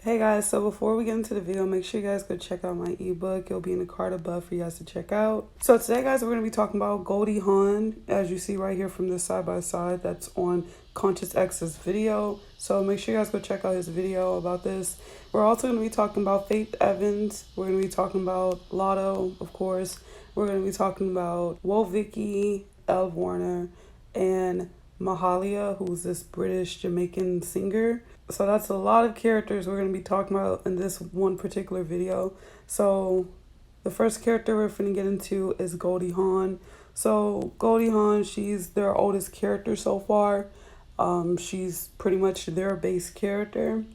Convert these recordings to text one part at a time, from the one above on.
Hey guys, so before we get into the video, make sure you guys go check out my ebook. It'll be in the card above for you guys to check out. So today, guys, we're going to be talking about Goldie Hawn, as you see right here from this side by side that's on Conscious X's video. So make sure you guys go check out his video about this. We're also going to be talking about Faith Evans. We're going to be talking about Latto, of course. We're going to be talking about Vicky, Elle Warner, and Mahalia, who's this British Jamaican singer. So that's a lot of characters we're going to be talking about in this one particular video. So the first character we're going to get into is Goldie Hawn. So Goldie Hawn, she's their oldest character so far. She's pretty much their base character.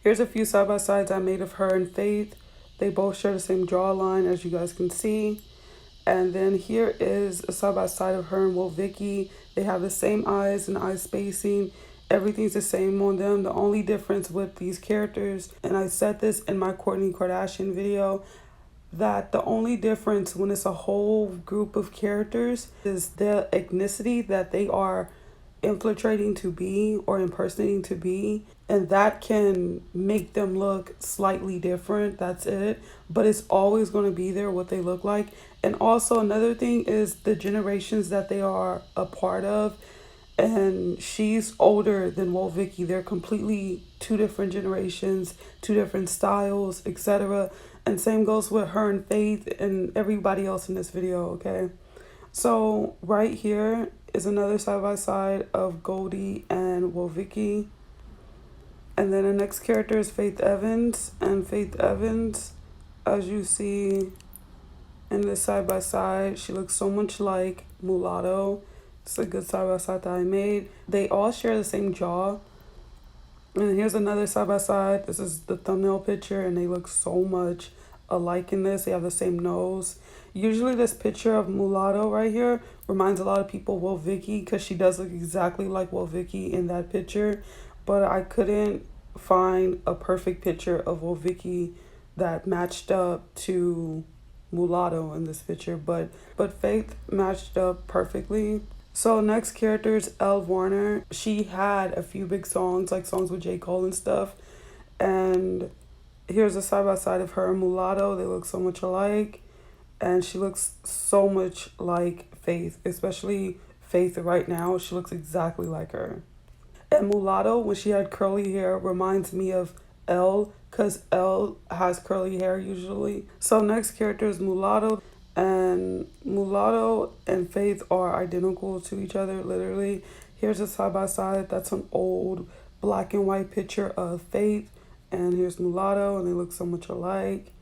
Here's a few side-by-sides I made of her and Faith. They both share the same jawline, as you guys can see. And then here is a side-by-side of her and Vicky. They have the same eyes and eye spacing. Everything's the same on them. The only difference with these characters, and I said this in my Kourtney Kardashian video, that the only difference when it's a whole group of characters is the ethnicity that they are infiltrating to be or impersonating to be, and that can make them look slightly different. That's it, but it's always going to be there what they look like. And also another thing is the generations that they are a part of, and she's older than Vicky. They're completely two different generations, two different styles, etc. And same goes with her and Faith and everybody else in this video, okay? So right here is another side-by-side of Goldie and Vicky. And then the next character is Faith Evans. And Faith Evans, as you see in this side-by-side, she looks so much like Mulatto. It's a good side-by-side that I made. They all share the same jaw. And here's another side-by-side. This is the thumbnail picture, and they look so much alike in this. They have the same nose. Usually this picture of Mulatto right here reminds a lot of people of Vicky, because she does look exactly like Vicky in that picture. But I couldn't find a perfect picture of Vicky that matched up to Mulatto in this picture. But Faith matched up perfectly. So next character is Elle Warner. She had a few big songs, like songs with J. Cole and stuff. And here's a side-by-side of her and Mulatto. They look so much alike. And she looks so much like Faith, especially Faith right now. She looks exactly like her. And Mulatto, when she had curly hair, reminds me of Elle, because Elle has curly hair usually. So next character is Mulatto. And Mulatto and Faith are identical to each other, literally. Here's a side-by-side. That's an old black and white picture of Faith. And here's Mulatto, and they look so much alike.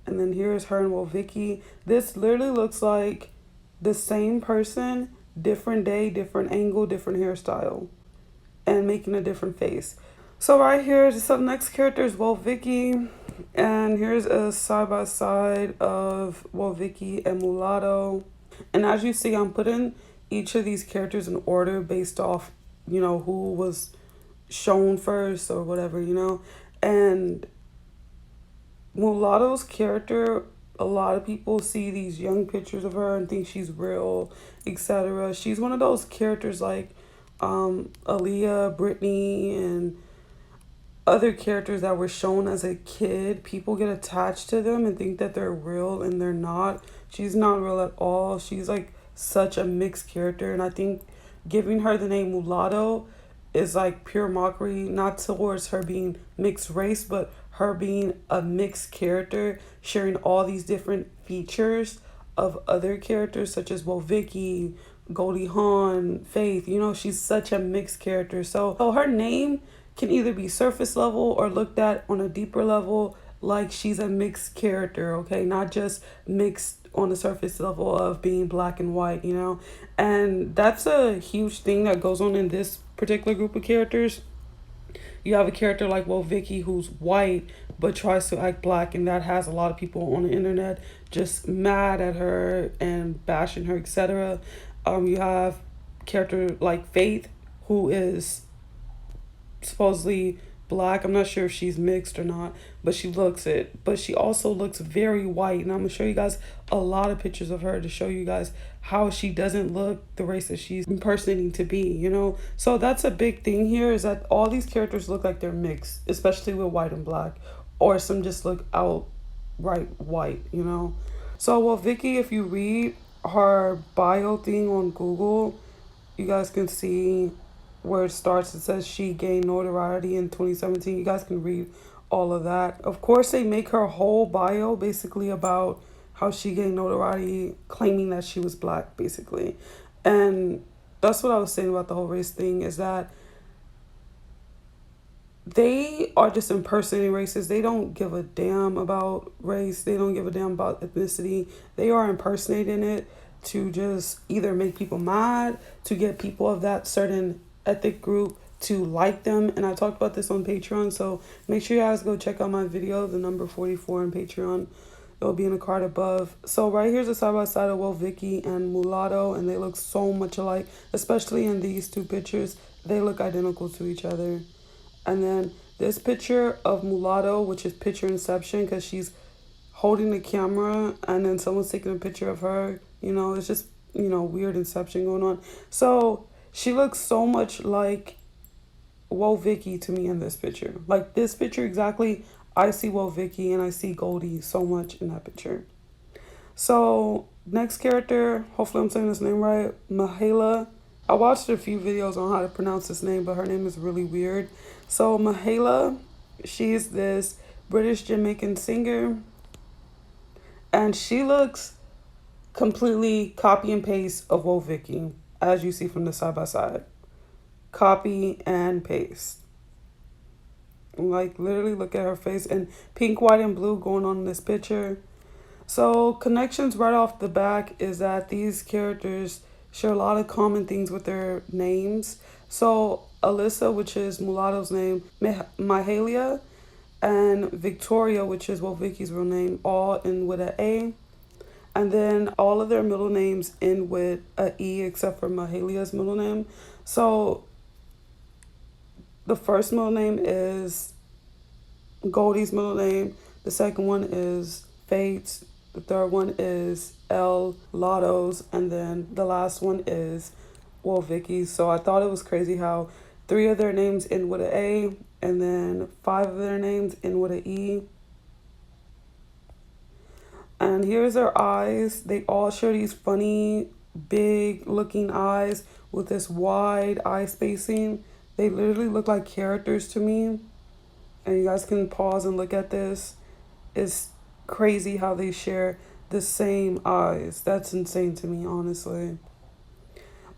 And then here's her and Vicky. This literally looks like the same person, different day, different angle, different hairstyle, and making a different face. So right here, the next character is Vicky. And here's a side-by-side of Vicky and Mulatto. And as you see, I'm putting each of these characters in order based off, who was shown first or whatever, And Mulatto's character, a lot of people see these young pictures of her and think she's real, etc. She's one of those characters like Aaliyah, Britney, and other characters that were shown as a kid. People get attached to them and think that they're real, and they're not. She's not real at all. She's like such a mixed character, and I think giving her the name Mulatto is like pure mockery, not towards her being mixed race, but her being a mixed character, sharing all these different features of other characters such as Vicky, Goldie Hawn, Faith. She's such a mixed character. So her name can either be surface level or looked at on a deeper level like she's a mixed character, okay? Not just mixed on the surface level of being black and white, And that's a huge thing that goes on in this particular group of characters. You have a character like Vicky who's white but tries to act black, and that has a lot of people on the internet just mad at her and bashing her, etc. You have character like Faith, who is supposedly black. I'm not sure if she's mixed or not, but she looks it. But she also looks very white. And I'm going to show you guys a lot of pictures of her to show you guys how she doesn't look the race that she's impersonating to be, you know? So that's a big thing here, is that all these characters look like they're mixed, especially with white and black. Or some just look outright white, you know? So, well, Vicky, if you read her bio thing on Google, you guys can see where it starts. It says she gained notoriety in 2017. You guys can read all of that. Of course, they make her whole bio basically about how she gained notoriety, claiming that she was black, basically. And that's what I was saying about the whole race thing, is that they are just impersonating races. They don't give a damn about race. They don't give a damn about ethnicity. They are impersonating it to just either make people mad, to get people of that certain ethnic group to like them. And I talked about this on Patreon, so make sure you guys go check out my video, the number 44 on Patreon. It'll be in the card above. So right here's a side-by-side of, well, Vicky and Mulatto, and they look so much alike, especially in these two pictures. They look identical to each other. And then this picture of Mulatto, which is picture inception, because she's holding the camera and then someone's taking a picture of her. You know, it's just, you know, weird inception going on. So she looks so much like Whoa Vicky to me in this picture. Like this picture exactly, I see Whoa Vicky and I see Goldie so much in that picture. So next character, hopefully I'm saying this name right, Mahala. I watched a few videos on how to pronounce this name, but her name is really weird. So Mahala, she's this British Jamaican singer, and she looks completely copy and paste of Whoa Vicky, as you see from the side by side. Copy and paste. Like literally look at her face, and pink, white, and blue going on in this picture. So connections right off the back is that these characters share a lot of common things with their names. So Alyssa, which is Mulatto's name, Mahalia, and Victoria, which is, well, Vicky's real name, all end with an A. And then all of their middle names end with a E except for Mahalia's middle name. So the first middle name is Goldie's middle name. The second one is Fate's. The third one is Latto's. And then the last one is, well, Vicky's. So I thought it was crazy how 3 of their names end with an A and then 5 of their names end with an E. And here's their eyes. They all share these funny, big looking eyes with this wide eye spacing. They literally look like characters to me. And you guys can pause and look at this. It's crazy how they share the same eyes. That's insane to me, honestly.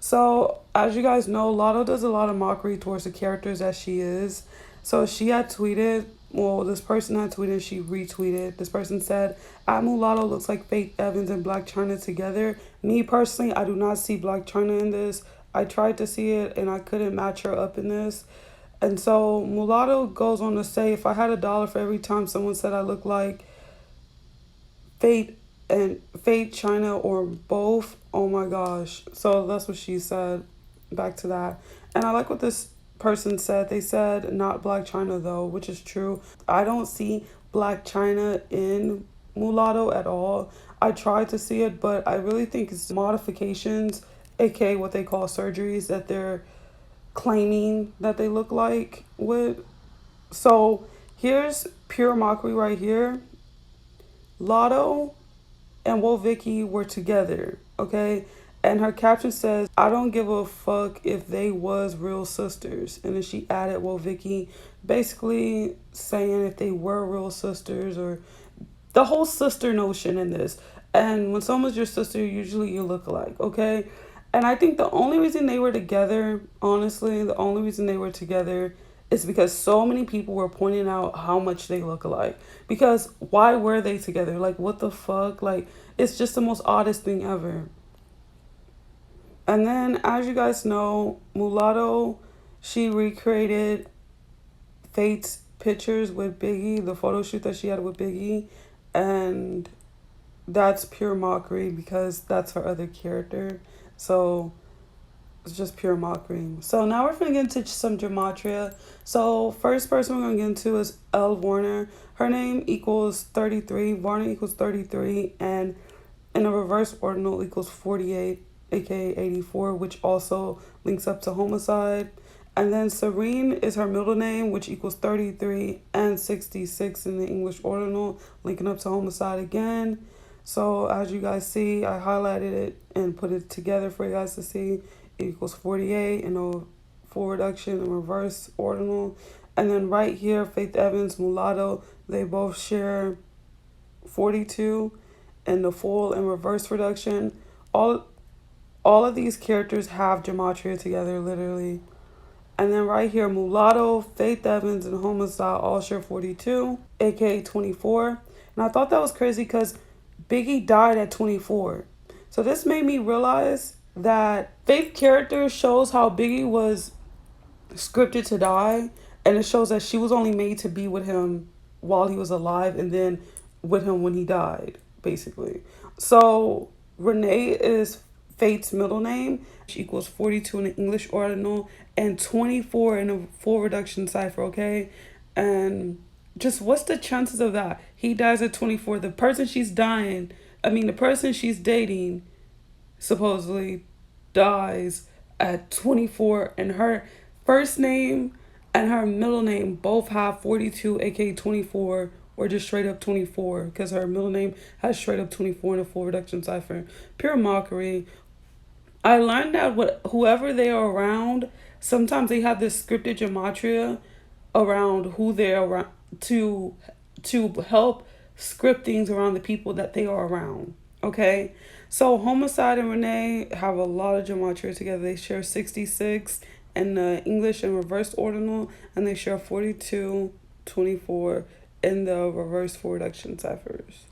So, as you guys know, Latto does a lot of mockery towards the characters that she is. So, she had tweeted, well, this person had tweeted, she retweeted. This person said, "At Mulatto looks like Faith Evans and Black China together. Me, personally, I do not see Black China in this. I tried to see it, and I couldn't match her up in this." And so, Mulatto goes on to say, "If I had $1 for every time someone said I look like Fate, China, or both, oh my gosh." So that's what she said. Back to that. And I like what this person said. They said not Black China though, which is true. I don't see Black China in Mulatto at all. I tried to see it, but I really think it's modifications, aka what they call surgeries, that they're claiming that they look like with. So here's pure mockery right here. Latto and Whoa Vicky were together, okay? And her caption says, "I don't give a fuck if they was real sisters." And then she added Whoa Vicky, basically saying if they were real sisters, or the whole sister notion in this. And when someone's your sister, usually you look alike, okay? And I think the only reason they were together, honestly, the only reason they were together is because so many people were pointing out how much they look alike. Because why were they together? Like, what the fuck? Like, it's just the most oddest thing ever. And then, as you guys know, Mulatto, she recreated Fate's pictures with Biggie, the photo shoot that she had with Biggie. And that's pure mockery because that's her other character. So It's just pure mockery. So now we're gonna get into some gematria. So first person we're gonna get into is L. Varner. Her name equals 33. Varner equals 33, and in a reverse ordinal equals 48, aka 84, which also links up to homicide. And then Serene is her middle name, which equals 33 and 66 in the English ordinal, linking up to homicide again. So as you guys see, I highlighted it and put it together for you guys to see. It equals 48 in a full reduction and reverse ordinal. And then right here, Faith Evans, Mulatto, they both share 42 in the full and reverse reduction. All of these characters have gematria together, literally. And then right here, Mulatto, Faith Evans, and Homicide all share 42, aka 24. And I thought that was crazy because Biggie died at 24. So this made me realize that Faith character shows how Biggie was scripted to die, and it shows that she was only made to be with him while he was alive and then with him when he died, basically. So Renee is Faith's middle name, which equals 42 in the English ordinal and 24 in a full reduction cipher, okay? And just what's the chances of that? He dies at 24. The person the person she's dating supposedly dies at 24, and her first name and her middle name both have 42, aka 24, or just straight up 24, because her middle name has straight up 24 in a full reduction cipher. Pure mockery. I learned that whoever they are around, sometimes they have this scripted gematria around who they're around to help script things around the people that they are around. Okay, so Homicide and Renee have a lot of gematria together. They share 66 in the English and reverse ordinal, and they share 42, 24 in the reverse full reduction ciphers.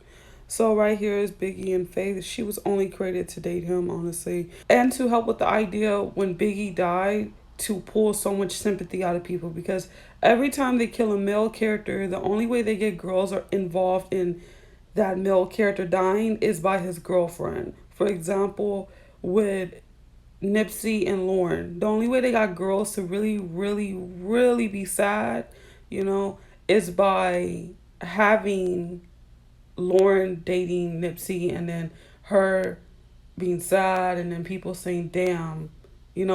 So right here is Biggie and Faith. She was only created to date him, honestly. And to help with the idea when Biggie died, to pull so much sympathy out of people. Because every time they kill a male character, the only way they get girls are involved in that male character dying is by his girlfriend. For example, with Nipsey and Lauren, the only way they got girls to really, really, really be sad, is by having Lauren dating Nipsey and then her being sad, and then people saying, damn,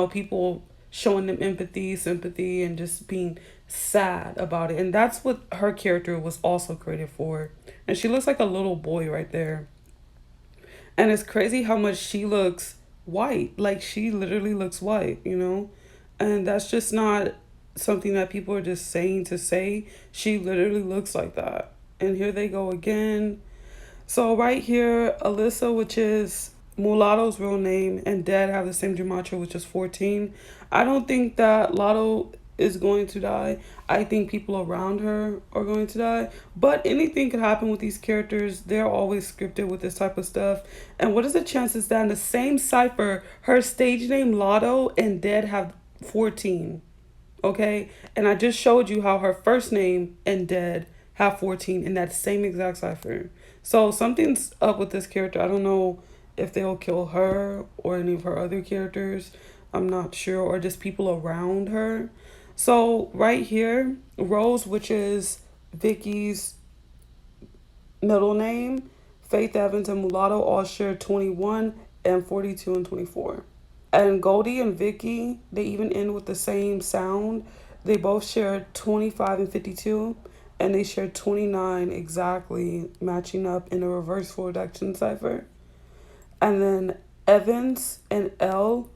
people showing them empathy, sympathy, and just being sad about it. And that's what her character was also created for. And she looks like a little boy right there. And it's crazy how much she looks white. Like, she literally looks white, And that's just not something that people are just saying to say. She literally looks like that. And here they go again. So right here, Alyssa, which is Mulatto's real name, and Dead have the same gematria, which is 14. I don't think that Latto is going to die. I think people around her are going to die. But anything could happen with these characters. They're always scripted with this type of stuff. And what is the chances that in the same cipher, her stage name Latto and Dead have 14? Okay? And I just showed you how her first name and Dead have 14 in that same exact cipher. So something's up with this character. I don't know if they'll kill her or any of her other characters. I'm not sure. Or just people around her. So right here, Rose, which is Vicky's middle name, Faith Evans and Mulatto all share 21 and 42 and 24. And Goldie and Vicky, they even end with the same sound. They both share 25 and 52. And they share 29 exactly, matching up in a reverse full reduction cipher. And then Evans and L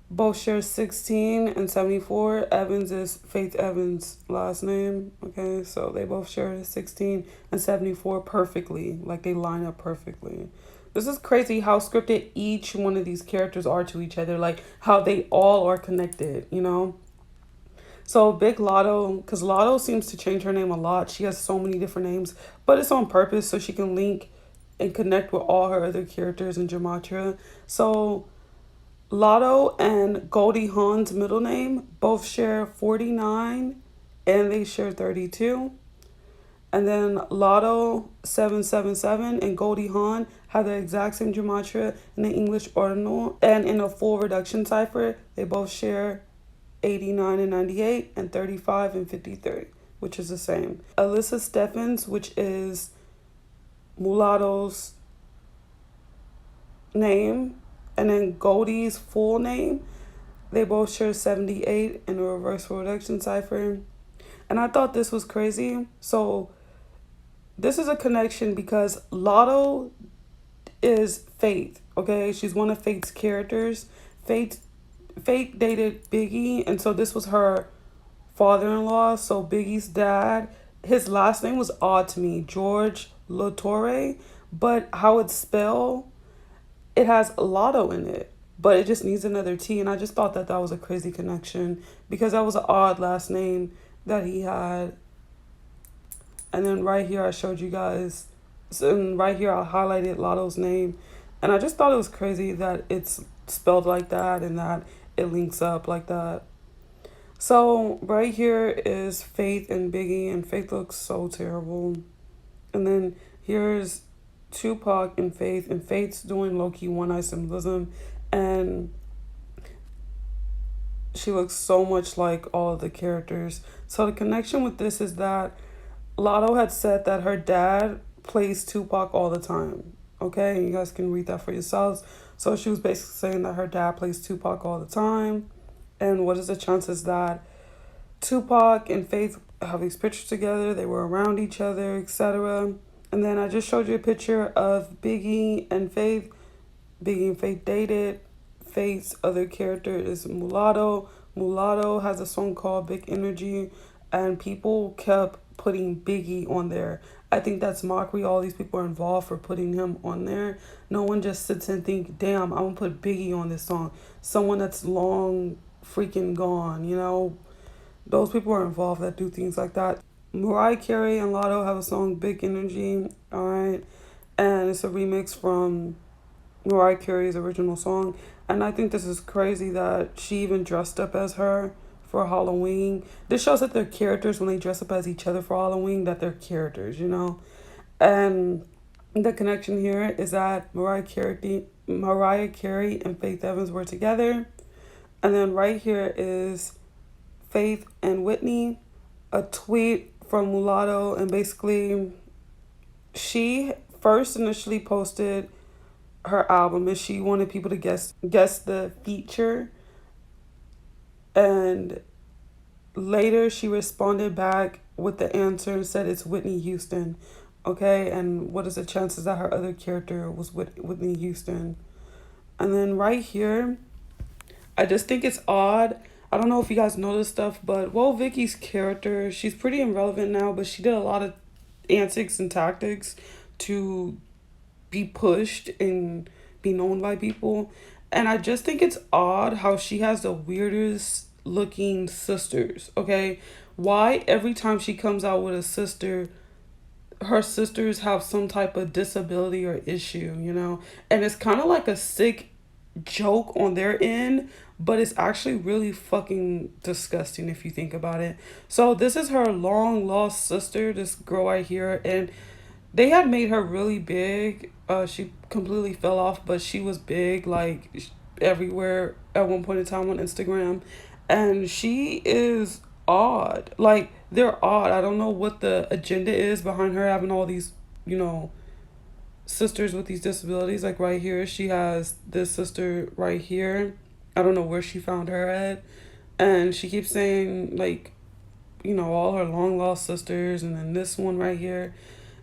both share 16 and 74. Evans is Faith Evans' last name. Okay, so they both share 16 and 74 perfectly. Like, they line up perfectly. This is crazy how scripted each one of these characters are to each other. Like, how they all are connected, So Big Latto, because Latto seems to change her name a lot. She has so many different names, but it's on purpose so she can link and connect with all her other characters in gematria. So Latto and Goldie Hawn's middle name both share 49 and they share 32. And then Latto 777 and Goldie Hawn have the exact same gematria in the English ordinal and in a full reduction cipher. They both share 89 and 98 and 35 and 53, which is the same. Alyssa Steffens, which is Mulatto's name, and then Goldie's full name, they both share 78 in a reverse reduction cipher. And I thought this was crazy. So this is a connection because Latto is Faith, okay? She's one of Faith's characters. Faith dated Biggie, and so this was her father-in-law. So Biggie's dad, his last name was odd to me, George Latore, but how it's spelled, it has Latto in it, but it just needs another T. And I just thought that that was a crazy connection because that was an odd last name that he had. And then right here I showed you guys, and right here I highlighted Latto's name, and I just thought it was crazy that it's spelled like that and that it links up like that. So right here is Faith and Biggie, and Faith looks so terrible. And then here's Tupac and Faith's doing low-key one-eye symbolism, and she looks so much like all of the characters. So the connection with this is that Latto had said that her dad plays Tupac all the time. Okay, you guys can read that for yourselves. So she was basically saying that her dad plays Tupac all the time. And what is the chances that Tupac and Faith have these pictures together, they were around each other, etc. And then I just showed you a picture of Biggie and Faith. Biggie and Faith dated. Faith's other character is Mulatto. Mulatto has a song called Big Energy, and people kept putting Biggie on there. I think that's mockery. All these people are involved for putting him on there. No one just sits and think, damn, I'm gonna put Biggie on this song. Someone that's long freaking gone, you know? Those people are involved that do things like that. Mariah Carey and Latto have a song, Big Energy, alright? And it's a remix from Mariah Carey's original song. And I think this is crazy that she even dressed up as her for Halloween. This shows that they're characters when they dress up as each other for Halloween, that they're characters, you know? And the connection here is that Mariah Carey and Faith Evans were together. And then right here is Faith and Whitney, a tweet from Mulatto, and basically she first initially posted her album and she wanted people to guess the feature, and later she responded back with the answer and said it's Whitney Houston. Okay, and what is the chances that her other character was Whitney Houston? And then right here, I just think it's odd. I don't know if you guys know this stuff, but Vicky's character, she's pretty irrelevant now, but she did a lot of antics and tactics to be pushed and be known by people. And I just think it's odd how she has the weirdest looking sisters, okay? Why every time she comes out with a sister, her sisters have some type of disability or issue, you know? And it's kind of like a sick joke on their end, but it's actually really fucking disgusting if you think about it. So this is her long lost sister, this girl right here, and they had made her really big. She completely fell off, but she was big, like everywhere at one point in time on Instagram. And she is odd. Like, they're odd. I don't know what the agenda is behind her having all these, you know, sisters with these disabilities. Like right here, she has this sister right here. I don't know where she found her at. And she keeps saying, like, you know, all her long lost sisters, and then this one right here.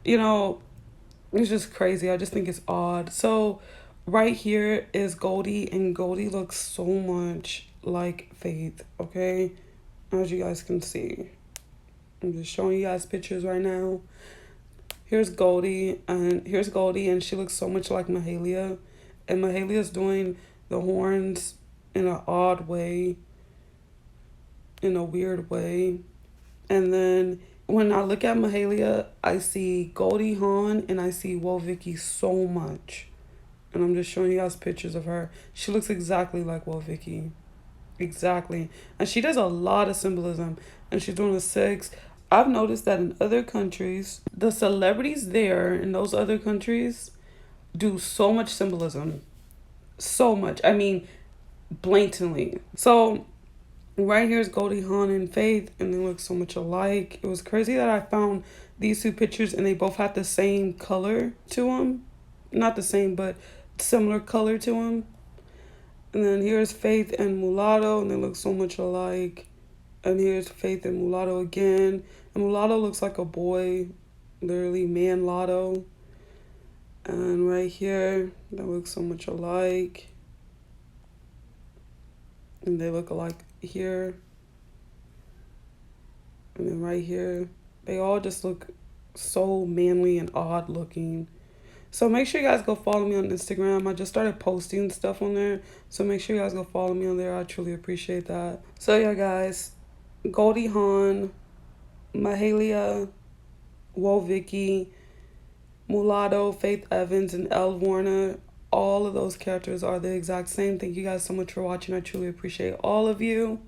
You know, it's just crazy. I just think it's odd. So right here is Goldie, and Goldie looks so much like Faith, okay? As you guys can see. I'm just showing you guys pictures right now. Here's Goldie, and she looks so much like Mahalia. And Mahalia's doing the horns in an odd way, in a weird way. And then when I look at Mahalia, I see Goldie Hawn and I see Vicky so much. And I'm just showing you guys pictures of her. She looks exactly like Vicky. Exactly. And she does a lot of symbolism. And she's doing a 6. I've noticed that in other countries, the celebrities there in those other countries do so much symbolism. So much. I mean, blatantly. So right here is Goldie Hawn and Faith, and they look so much alike. It was crazy that I found these two pictures and they both had the same color to them. Not the same, but similar color to them. And then here's Faith and Mulatto, and they look so much alike. And here's Faith and Mulatto again. And Mulatto looks like a boy, literally man Lotto. And right here, that looks so much alike. And they look alike here. And then right here, they all just look so manly and odd looking. So make sure you guys go follow me on Instagram. I just started posting stuff on there. So make sure you guys go follow me on there. I truly appreciate that. So yeah, guys. Goldie Hawn, Mahalia, Vicky, Mulatto, Faith Evans, and Elle Warner. All of those characters are the exact same. Thank you guys so much for watching. I truly appreciate all of you.